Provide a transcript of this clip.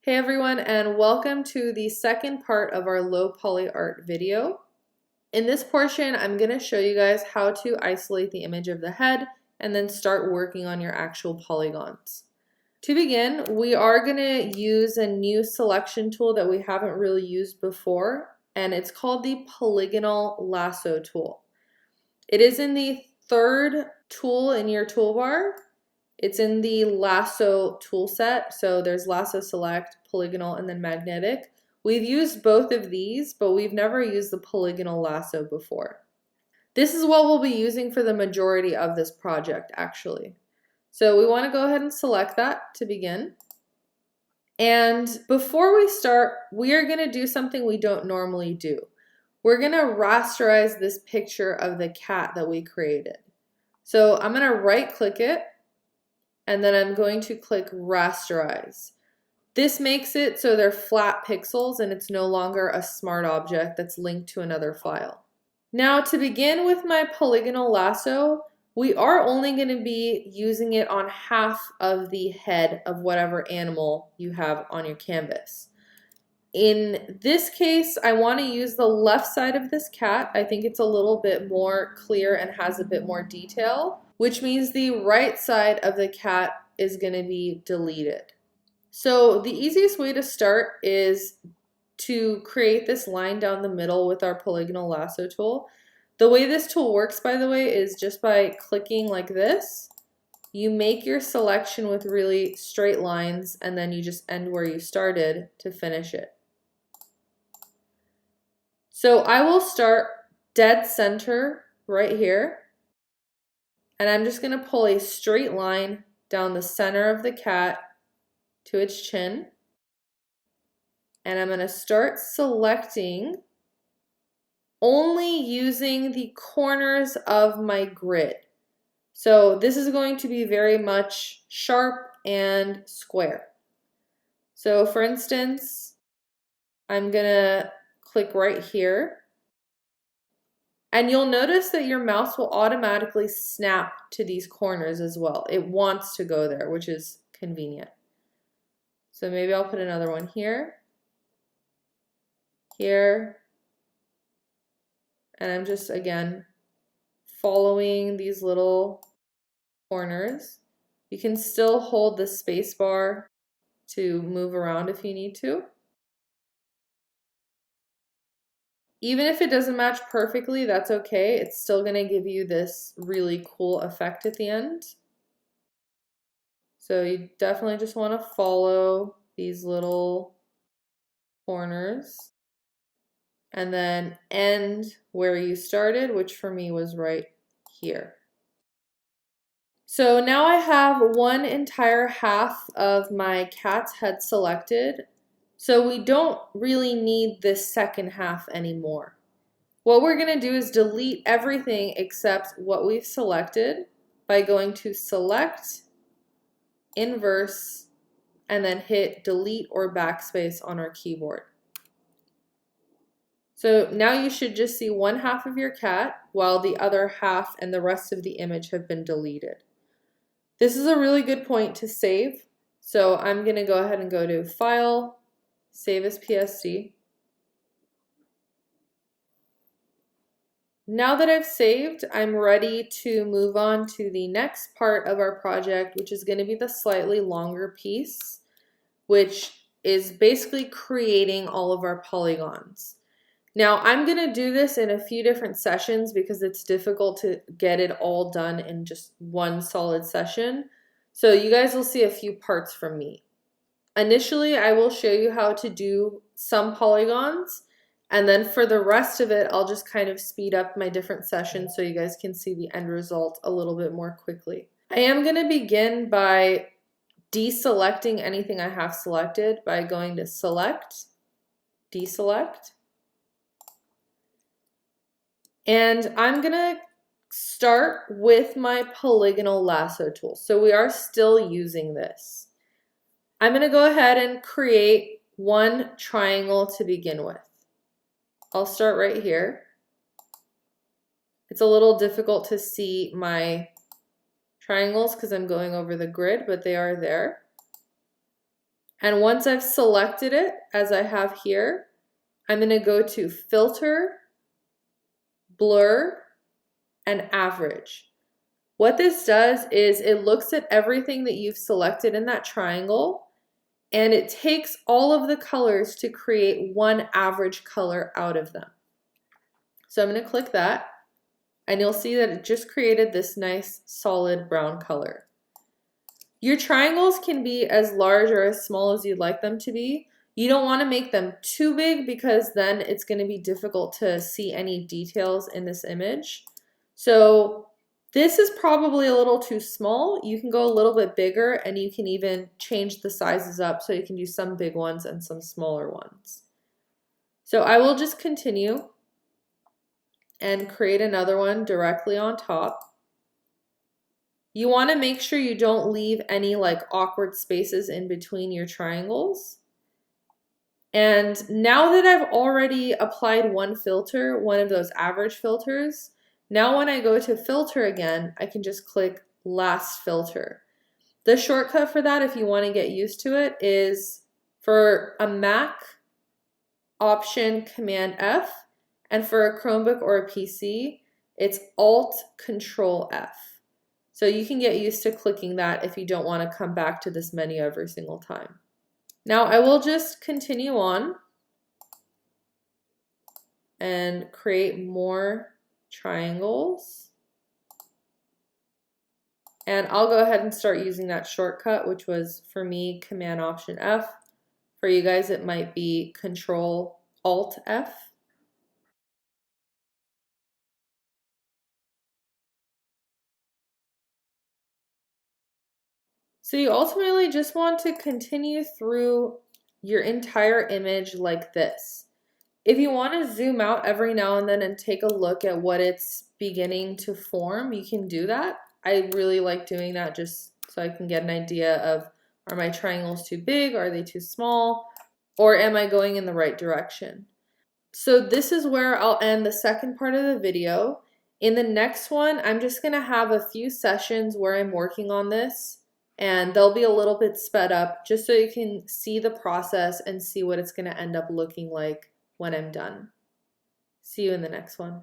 Hey everyone, and welcome to the second part of our low poly art video. In this portion, I'm going to show you guys how to isolate the image of the head and then start working on your actual polygons. To begin, we are going to use a new selection tool that we haven't really used before, and it's called the Polygonal Lasso tool. It is in the third tool in your toolbar. It's in the lasso tool set. So there's lasso select, polygonal, and then magnetic. We've used both of these, but we've never used the polygonal lasso before. This is what we'll be using for the majority of this project, actually. So we want to go ahead and select that to begin. And before we start, we are going to do something we don't normally do. We're going to rasterize this picture of the cat that we created. So I'm going to right click it, and then I'm going to click rasterize. This makes it so they're flat pixels and it's no longer a smart object that's linked to another file. Now to begin with my polygonal lasso, we are only going to be using it on half of the head of whatever animal you have on your canvas. In this case, I want to use the left side of this cat. I think it's a little bit more clear and has a bit more detail, which means the right side of the cat is going to be deleted. So the easiest way to start is to create this line down the middle with our polygonal lasso tool. The way this tool works, by the way, is just by clicking like this. You make your selection with really straight lines, and then you just end where you started to finish it. So I will start dead center right here, and I'm just going to pull a straight line down the center of the cat to its chin, and I'm going to start selecting only using the corners of my grid. So this is going to be very much sharp and square. So for instance, I'm going to click right here, and you'll notice that your mouse will automatically snap to these corners as well. It wants to go there, which is convenient. So maybe I'll put another one here, here, and I'm just, again, following these little corners. You can still hold the space bar to move around if you need to. Even if it doesn't match perfectly, that's okay. It's still going to give you this really cool effect at the end. So you definitely just want to follow these little corners and then end where you started, which for me was right here. So now I have one entire half of my cat's head selected. So we don't really need this second half anymore. What we're going to do is delete everything except what we've selected by going to Select, Inverse, and then hit Delete or Backspace on our keyboard. So now you should just see one half of your cat while the other half and the rest of the image have been deleted. This is a really good point to save. So I'm going to go ahead and go to File, Save as PSD. Now that I've saved, I'm ready to move on to the next part of our project, which is going to be the slightly longer piece, which is basically creating all of our polygons. Now, I'm going to do this in a few different sessions because it's difficult to get it all done in just one solid session. So you guys will see a few parts from me. Initially, I will show you how to do some polygons, and then for the rest of it, I'll just kind of speed up my different sessions so you guys can see the end result a little bit more quickly. I am going to begin by deselecting anything I have selected by going to Select, Deselect. And I'm going to start with my polygonal lasso tool. So we are still using this. I'm going to go ahead and create one triangle to begin with. I'll start right here. It's a little difficult to see my triangles because I'm going over the grid, but they are there. And once I've selected it, as I have here, I'm going to go to Filter, Blur, and Average. What this does is it looks at everything that you've selected in that triangle, and it takes all of the colors to create one average color out of them. So I'm going to click that, and you'll see that it just created this nice solid brown color. Your triangles can be as large or as small as you'd like them to be. You don't want to make them too big because then it's going to be difficult to see any details in this image. So this is probably a little too small. You can go a little bit bigger, and you can even change the sizes up so you can do some big ones and some smaller ones. So I will just continue and create another one directly on top. You want to make sure you don't leave any like awkward spaces in between your triangles. And now that I've already applied one filter, one of those average filters, now when I go to filter again, I can just click last filter. The shortcut for that, if you want to get used to it, is for a Mac, Option Command F, and for a Chromebook or a PC, it's Alt Control F. So you can get used to clicking that if you don't want to come back to this menu every single time. Now I will just continue on and create more triangles. And I'll go ahead and start using that shortcut, which was for me Command Option F. For you guys, it might be Control Alt F. So you ultimately just want to continue through your entire image like this. If you want to zoom out every now and then and take a look at what it's beginning to form, you can do that. I really like doing that just so I can get an idea of, are my triangles too big? Are they too small? Or am I going in the right direction? So this is where I'll end the second part of the video. In the next one, I'm just going to have a few sessions where I'm working on this, and they'll be a little bit sped up just so you can see the process and see what it's going to end up looking like when I'm done. See you in the next one.